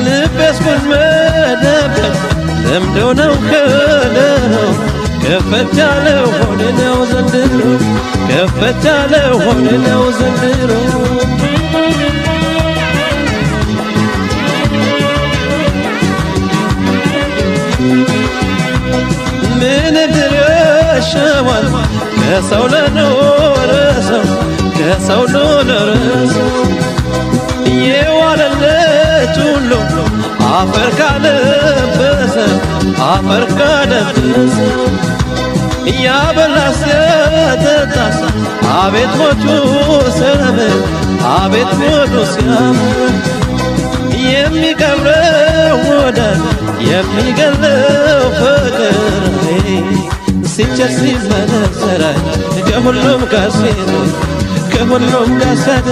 ልቤስ ጉልመደበት ለምደው ነው ከለው ከፈት ያለው ሆዴ ነው ዘንድሮ ከፈት ያለው ሆዴ ነው ዘንድሮ ምን ድረሻዋል ከሰው ለኖረ ሰው ከሰው ለኖረ ሰው የዋለለት ሁሉ አፈር ካለበሰ አፈር ካለበሰ ያበላስ ያጠጣስ አቤት ሞቱ ሰላም አቤት ሞቱ ሲያምር የሚቀብረው ወዳጅ የሚገለው ፍቅር ሲቸር ሲመነዘራይ ከሁሉም ጋር ሲኖር ከሁሉም ጋር ሰደ